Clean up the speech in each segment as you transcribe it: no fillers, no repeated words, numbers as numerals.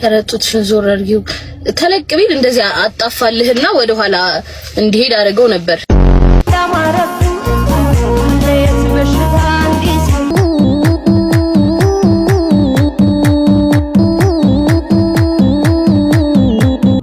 ተረጡትሽን ዞር አድርጊው ተለቅ ቢል እንደዚህ አጣፋልህና ወደ ኋላ እንዲሄድ አድርገው ነበር።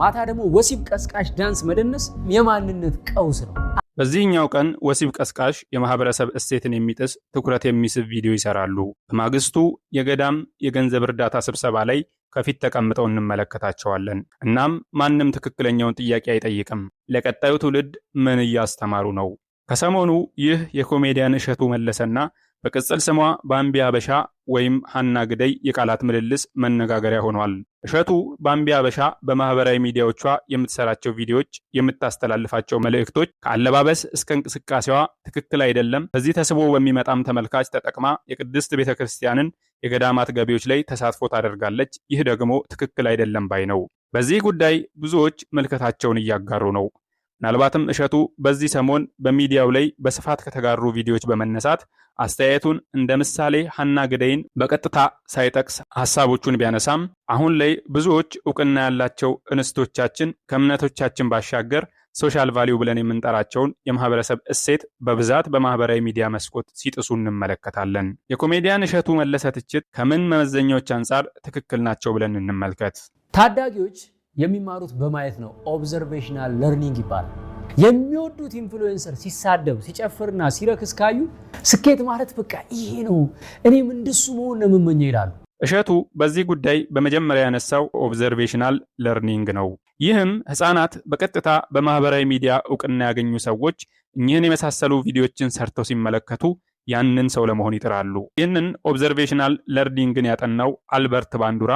ማታ ደግሞ ወሲብ ቀስቃሽ ዳንስ መደነስ የማንነት ቀውስ ነው። በዚህኛው ቀን ወሲብ ቀስቃሽ የማህበረሰብ እሴትን የሚጥስ ትኩረት የሚስብ ቪዲዮ ይሰራሉ። በማግስቱ የገዳም የገንዘብ እርዳታ ስብሰባ ላይ ከፊት ተቀምጠው እንመለከታቸዋለን። እናም ማንም ትክክለኛውን ጥያቄ አይጠይቅም። ለቀጣዩ ትውልድ ምን እያስተማሩ ነው? ከሰሞኑ ይህ የኮሜዲያን እሸቱ መለሰና በቅጽል ስሟ ባምቢ አበሻ ወይም ሐና ግደይ የቃላት ምልልስ መነጋገሪያ ሆኗል። እሸቱ ባምቢ አበሻ በማህበራዊ ሚዲያዎቿ የምትሰራቸው ቪዲዮዎች፣ የምታስተላልፋቸው መልእክቶች ከአለባበስ እስከ እንቅስቃሴዋ ትክክል አይደለም፣ በዚህ ተስቦ በሚመጣም ተመልካች ተጠቅማ የቅድስት ቤተክርስቲያንን የገዳማት ገቢዎች ላይ ተሳትፎ ታደርጋለች። ይህ ደግሞ ትክክል አይደለም ባይ ነው። በዚህ ጉዳይ ብዙዎች መልከታቸውን እያጋሩ ነው። ምናልባትም እሸቱ በዚህ ሰሞን በሚዲያው ላይ በስፋት ከተጋሩ ቪዲዮዎች በመነሳት አስተያየቱን እንደ ምሳሌ ሐና ግደይን በቀጥታ ሳይጠቅስ ሐሳቦቹን ቢያነሳም አሁን ላይ ብዙዎች ዕውቅና ያላቸው እንስቶቻችን ከእምነቶቻችን ባሻገር ሶሻል ቫልዩ ብለን የምንጠራቸውን የማህበረሰብ እሴት በብዛት በማህበራዊ ሚዲያ መስኮት ሲጥሱ እንመለከታለን። የኮሜዲያን እሸቱ መለሰ ትችት ከምን መመዘኛዎች አንጻር ትክክል ናቸው ብለን እንመልከት። ታዳጊዎች የሚማሩት በማየት ነው። ኦብዘርቬሽናል ለርኒንግ ይባላል። የሚወዱት ኢንፍሉዌንሰር ሲሳደብ ሲጨፍርና ሲረክስ ካዩ ስኬት ማለት በቃ ይሄ ነው፣ እኔም እንደሱ መሆን ነው የምመኘው ይላሉ። እሸቱ በዚህ ጉዳይ በመጀመሪያ ያነሳው ኦብዘርቬሽናል ለርኒንግ ነው። ይህም ህፃናት በቀጥታ በማህበራዊ ሚዲያ ዕውቅና ያገኙ ሰዎች እኚህን የመሳሰሉ ቪዲዮዎችን ሰርተው ሲመለከቱ ያንን ሰው ለመሆን ይጥራሉ። ይህንን ኦብዘርቬሽናል ለርኒንግን ያጠናው አልበርት ባንዱራ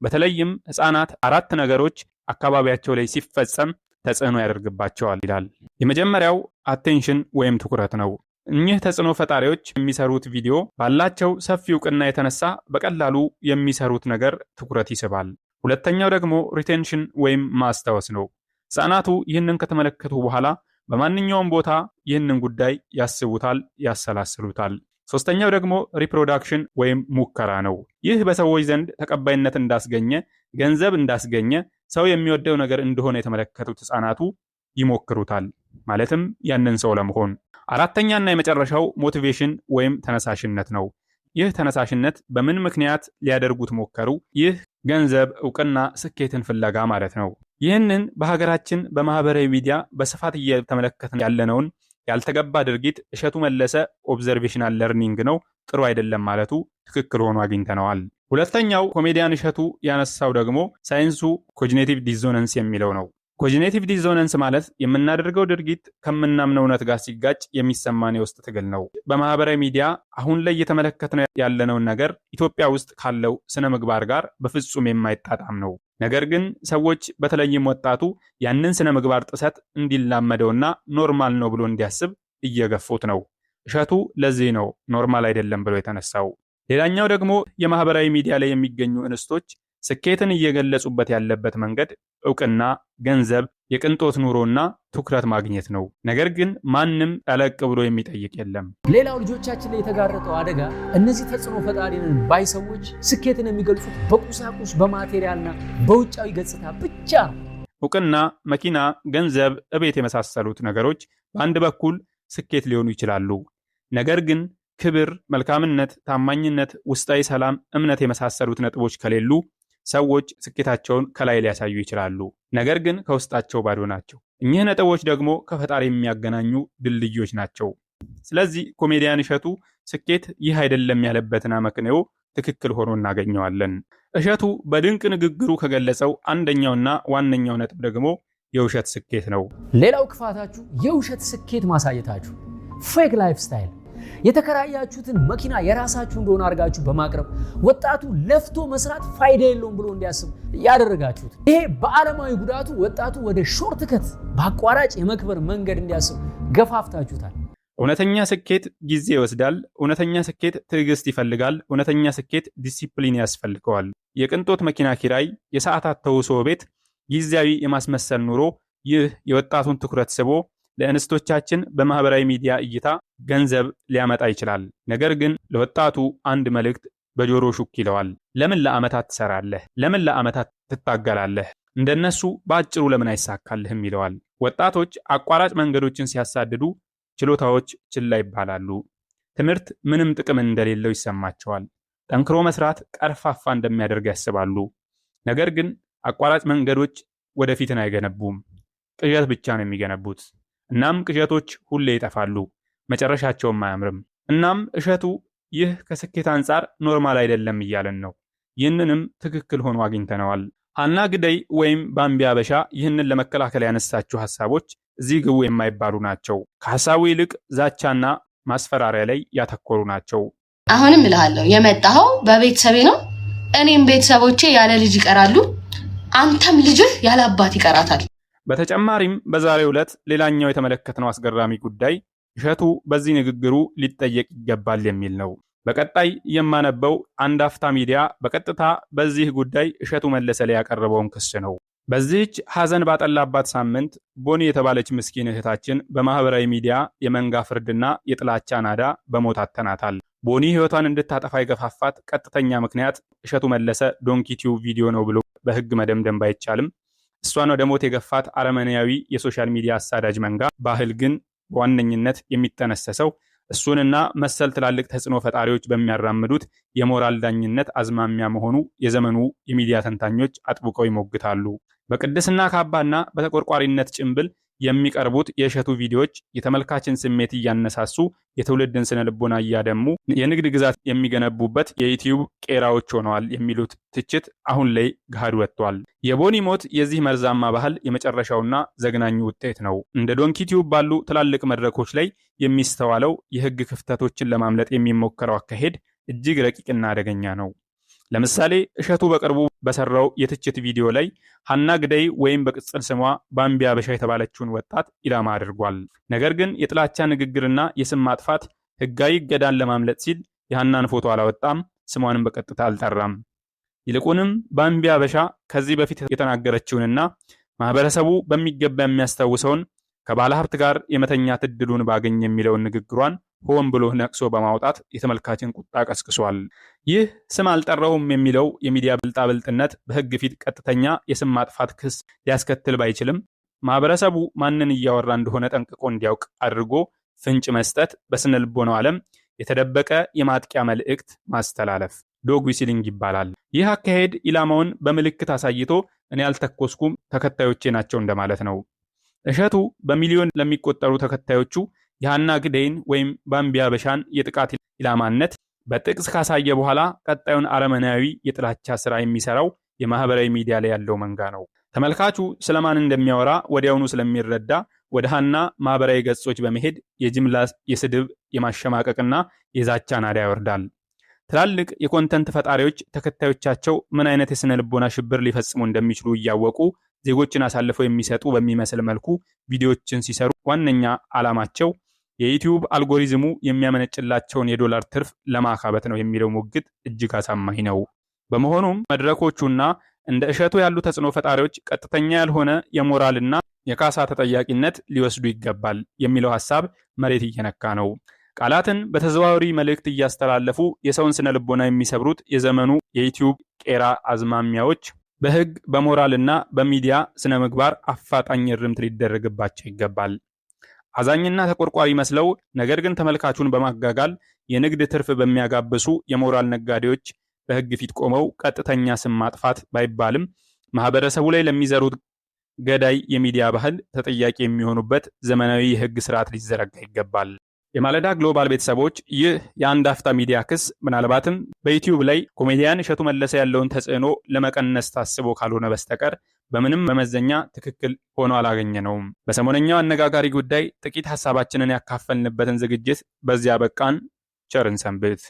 በተለይም ህፃናት 4 ነገሮች አካባቢያቸው ላይ ሲፈጸም ተጽዕኖ ያደርግባቸዋል ይላል። የመጀመሪያው አቴንሽን ወይም ትኩረት ነው። እኚህ ተጽዕኖ ፈጣሪዎች የሚሰሩት ቪዲዮ ባላቸው ሰፊ ዕውቅና የተነሳ በቀላሉ የሚሰሩት ነገር ትኩረት ይስባል። ሁለተኛው ደግሞ ሪቴንሽን ወይም ማስታወስ ነው። ህፃናቱ ይህንን ከተመለከቱ በኋላ በማንኛውም ቦታ ይህንን ጉዳይ ያስቡታል፣ ያሰላስሉታል። ሶስተኛው ደግሞ ሪፕሮዳክሽን ወይም ሙከራ ነው። ይህ በሰዎች ዘንድ ተቀባይነት እንዳስገኘ፣ ገንዘብ እንዳስገኘ፣ ሰው የሚወደው ነገር እንደሆነ የተመለከቱት ህፃናቱ ይሞክሩታል፣ ማለትም ያንን ሰው ለመሆን። አራተኛና የመጨረሻው ሞቲቬሽን ወይም ተነሳሽነት ነው። ይህ ተነሳሽነት በምን ምክንያት ሊያደርጉት ሞከሩ? ይህ ገንዘብ፣ ዕውቅና፣ ስኬትን ፍለጋ ማለት ነው። ይህንን በሀገራችን በማህበራዊ ሚዲያ በስፋት እየተመለከትን ያለነውን ያልተገባ ድርጊት እሸቱ መለሰ ኦብዘርቬሽናል ለርኒንግ ነው፣ ጥሩ አይደለም ማለቱ ትክክል ሆኖ አግኝተነዋል። ሁለተኛው ኮሜዲያን እሸቱ ያነሳው ደግሞ ሳይንሱ ኮግኒቲቭ ዲዞናንስ የሚለው ነው። ኮግኒቲቭ ዲዞናንስ ማለት የምናደርገው ድርጊት ከምናምነው እውነት ጋር ሲጋጭ የሚሰማን የውስጥ ትግል ነው። በማህበራዊ ሚዲያ አሁን ላይ እየተመለከትነው ያለነውን ነገር ኢትዮጵያ ውስጥ ካለው ስነ ምግባር ጋር በፍጹም የማይጣጣም ነው። ነገር ግን ሰዎች በተለይም ወጣቱ ያንን ስነ ምግባር ጥሰት እንዲላመደውና ኖርማል ነው ብሎ እንዲያስብ እየገፉት ነው። እሸቱ ለዚህ ነው ኖርማል አይደለም ብሎ የተነሳው። ሌላኛው ደግሞ የማህበራዊ ሚዲያ ላይ የሚገኙ እንስቶች ስኬትን እየገለጹበት ያለበት መንገድ ዕውቅና፣ ገንዘብ፣ የቅንጦት ኑሮና ትኩረት ማግኘት ነው። ነገር ግን ማንም ጠለቅ ብሎ የሚጠይቅ የለም። ሌላው ልጆቻችን ላይ የተጋረጠው አደጋ እነዚህ ተጽዕኖ ፈጣሪንን ባይ ሰዎች ስኬትን የሚገልጹት በቁሳቁስ በማቴሪያልና በውጫዊ ገጽታ ብቻ ነው። ዕውቅና፣ መኪና፣ ገንዘብ፣ እቤት የመሳሰሉት ነገሮች በአንድ በኩል ስኬት ሊሆኑ ይችላሉ። ነገር ግን ክብር፣ መልካምነት፣ ታማኝነት፣ ውስጣዊ ሰላም፣ እምነት የመሳሰሉት ነጥቦች ከሌሉ ሰዎች ስኬታቸውን ከላይ ሊያሳዩ ይችላሉ። ነገር ግን ከውስጣቸው ባዶ ናቸው። እኚህ ነጥቦች ደግሞ ከፈጣሪ የሚያገናኙ ድልድዮች ናቸው። ስለዚህ ኮሜዲያን እሸቱ ስኬት ይህ አይደለም ያለበትን አመክንዮ ትክክል ሆኖ እናገኘዋለን። እሸቱ በድንቅ ንግግሩ ከገለጸው አንደኛውና ዋነኛው ነጥብ ደግሞ የውሸት ስኬት ነው። ሌላው ክፋታችሁ የውሸት ስኬት ማሳየታችሁ፣ ፌክ ላይፍ ስታይል። የተከራያችሁትን መኪና የራሳችሁ እንደሆነ አድርጋችሁ በማቅረብ ወጣቱ ለፍቶ መስራት ፋይዳ የለውም ብሎ እንዲያስብ ያደረጋችሁት። ይሄ በዓለማዊ ጉዳቱ ወጣቱ ወደ ሾርትከት በአቋራጭ የመክበር መንገድ እንዲያስብ ገፋፍታችሁታል። እውነተኛ ስኬት ጊዜ ይወስዳል። እውነተኛ ስኬት ትዕግስት ይፈልጋል። እውነተኛ ስኬት ዲሲፕሊን ያስፈልገዋል። የቅንጦት መኪና ኪራይ፣ የሰዓታት ተውሶ ቤት፣ ጊዜያዊ የማስመሰል ኑሮ፣ ይህ የወጣቱን ትኩረት ስቦ ለእንስቶቻችን በማህበራዊ ሚዲያ እይታ ገንዘብ ሊያመጣ ይችላል። ነገር ግን ለወጣቱ አንድ መልእክት በጆሮ ሹክ ይለዋል። ለምን ለዓመታት ትሰራለህ? ለምን ለዓመታት ትታገላለህ? እንደነሱ በአጭሩ ለምን አይሳካልህም ይለዋል። ወጣቶች አቋራጭ መንገዶችን ሲያሳድዱ ችሎታዎች ችላ ይባላሉ። ትምህርት ምንም ጥቅም እንደሌለው ይሰማቸዋል። ጠንክሮ መስራት ቀርፋፋ እንደሚያደርግ ያስባሉ። ነገር ግን አቋራጭ መንገዶች ወደፊትን አይገነቡም፣ ቅዠት ብቻ ነው የሚገነቡት። እናም ቅዠቶች ሁሌ ይጠፋሉ፣ መጨረሻቸውም አያምርም። እናም እሸቱ ይህ ከስኬት አንጻር ኖርማል አይደለም እያለን ነው። ይህንንም ትክክል ሆኖ አግኝተነዋል። ሀና ግደይ ወይም ባምቢ አበሻ ይህንን ለመከላከል ያነሳችው ሐሳቦች እዚህ ግቡ የማይባሉ ናቸው። ከሐሳቡ ይልቅ ዛቻና ማስፈራሪያ ላይ ያተኮሩ ናቸው። አሁንም እልሃለሁ የመጣኸው በቤተሰቤ ነው። እኔም ቤተሰቦቼ ያለ ልጅ ይቀራሉ፣ አንተም ልጅህ ያለ አባት ይቀራታል። በተጨማሪም በዛሬው ዕለት ሌላኛው የተመለከትነው አስገራሚ ጉዳይ እሸቱ በዚህ ንግግሩ ሊጠየቅ ይገባል የሚል ነው። በቀጣይ የማነበው አንድ አፍታ ሚዲያ በቀጥታ በዚህ ጉዳይ እሸቱ መለሰ ላይ ያቀረበውን ክስ ነው። በዚህች ሐዘን ባጠላባት ሳምንት ቦኒ የተባለች ምስኪን እህታችን በማህበራዊ ሚዲያ የመንጋ ፍርድና የጥላቻ ናዳ በሞት አተናታል። ቦኒ ህይወቷን እንድታጠፋ የገፋፋት ቀጥተኛ ምክንያት እሸቱ መለሰ ዶንኪ ቲዩብ ቪዲዮ ነው ብሎ በህግ መደምደም ባይቻልም እሷን ወደ ሞት የገፋት አረመኔያዊ የሶሻል ሚዲያ አሳዳጅ መንጋ ባህል ግን በዋነኝነት የሚጠነሰሰው እሱንና መሰል ትላልቅ ተጽዕኖ ፈጣሪዎች በሚያራምዱት የሞራል ዳኝነት አዝማሚያ መሆኑ የዘመኑ የሚዲያ ተንታኞች አጥብቀው ይሞግታሉ። በቅድስና ካባና በተቆርቋሪነት ጭንብል የሚቀርቡት የእሸቱ ቪዲዮዎች የተመልካችን ስሜት እያነሳሱ የትውልድን ስነ ልቦና እያደሙ የንግድ ግዛት የሚገነቡበት የዩቲዩብ ቄራዎች ሆነዋል የሚሉት ትችት አሁን ላይ ገሃድ ወጥቷል። የቦኒ ሞት የዚህ መርዛማ ባህል የመጨረሻውና ዘግናኙ ውጤት ነው። እንደ ዶንኪ ቲዩብ ባሉ ትላልቅ መድረኮች ላይ የሚስተዋለው የህግ ክፍተቶችን ለማምለጥ የሚሞከረው አካሄድ እጅግ ረቂቅና አደገኛ ነው። ለምሳሌ እሸቱ በቅርቡ በሰራው የትችት ቪዲዮ ላይ ሀና ግደይ ወይም በቅጽል ስሟ ባምቢ አበሻ የተባለችውን ወጣት ኢላማ አድርጓል። ነገር ግን የጥላቻ ንግግርና የስም ማጥፋት ህጋዊ እገዳን ለማምለጥ ሲል የሀናን ፎቶ አላወጣም፣ ስሟንም በቀጥታ አልጠራም። ይልቁንም ባምቢ አበሻ ከዚህ በፊት የተናገረችውንና ማህበረሰቡ በሚገባ የሚያስታውሰውን ከባለ ሀብት ጋር የመተኛት ዕድሉን ባገኝ የሚለውን ንግግሯን ሆን ብሎ ነቅሶ በማውጣት የተመልካችን ቁጣ ቀስቅሷል። ይህ ስም አልጠራውም የሚለው የሚዲያ ብልጣብልጥነት በህግ ፊት ቀጥተኛ የስም ማጥፋት ክስ ሊያስከትል ባይችልም ማህበረሰቡ ማንን እያወራ እንደሆነ ጠንቅቆ እንዲያውቅ አድርጎ ፍንጭ መስጠት በስነ ልቦናው ዓለም የተደበቀ የማጥቂያ መልእክት ማስተላለፍ ዶግ ዊስሊንግ ይባላል። ይህ አካሄድ ኢላማውን በምልክት አሳይቶ እኔ ያልተኮስኩም ተከታዮቼ ናቸው እንደማለት ነው። እሸቱ በሚሊዮን ለሚቆጠሩ ተከታዮቹ የሀና ግደይን ወይም ባምቢ አበሻን የጥቃት ኢላማነት በጥቅስ ካሳየ በኋላ ቀጣዩን አረመናዊ የጥላቻ ስራ የሚሰራው የማህበራዊ ሚዲያ ላይ ያለው መንጋ ነው። ተመልካቹ ስለማን እንደሚያወራ ወዲያውኑ ስለሚረዳ ወደ ሀና ማህበራዊ ገጾች በመሄድ የጅምላ የስድብ የማሸማቀቅና የዛቻ ናዳ ያወርዳል። ትላልቅ የኮንተንት ፈጣሪዎች ተከታዮቻቸው ምን አይነት የስነ ልቦና ሽብር ሊፈጽሙ እንደሚችሉ እያወቁ ዜጎችን አሳልፈው የሚሰጡ በሚመስል መልኩ ቪዲዮዎችን ሲሰሩ ዋነኛ ዓላማቸው የዩቲዩብ አልጎሪዝሙ የሚያመነጭላቸውን የዶላር ትርፍ ለማካበት ነው የሚለው ሙግት እጅግ አሳማኝ ነው። በመሆኑም መድረኮቹና እንደ እሸቱ ያሉ ተጽዕኖ ፈጣሪዎች ቀጥተኛ ያልሆነ የሞራልና የካሳ ተጠያቂነት ሊወስዱ ይገባል የሚለው ሐሳብ መሬት እየነካ ነው። ቃላትን በተዘዋዋሪ መልእክት እያስተላለፉ የሰውን ስነ ልቦና የሚሰብሩት የዘመኑ የዩቲዩብ ቄራ አዝማሚያዎች በህግ በሞራልና በሚዲያ ስነ ምግባር አፋጣኝ እርምት ሊደረግባቸው ይገባል። አዛኝና ተቆርቋሪ መስለው ነገር ግን ተመልካቹን በማጋጋል የንግድ ትርፍ በሚያጋብሱ የሞራል ነጋዴዎች በህግ ፊት ቆመው ቀጥተኛ ስም ማጥፋት ባይባልም ማህበረሰቡ ላይ ለሚዘሩት ገዳይ የሚዲያ ባህል ተጠያቂ የሚሆኑበት ዘመናዊ የህግ ስርዓት ሊዘረጋ ይገባል። የማለዳ ግሎባል ቤተሰቦች ይህ የአንድ አፍታ ሚዲያ ክስ ምናልባትም በዩቲዩብ ላይ ኮሜዲያን እሸቱ መለሰ ያለውን ተጽዕኖ ለመቀነስ ታስቦ ካልሆነ በስተቀር በምንም መመዘኛ ትክክል ሆኖ አላገኘነውም። በሰሞነኛው አነጋጋሪ ጉዳይ ጥቂት ሐሳባችንን ያካፈልንበትን ዝግጅት በዚያ በቃን። ቸርን ሰንብት።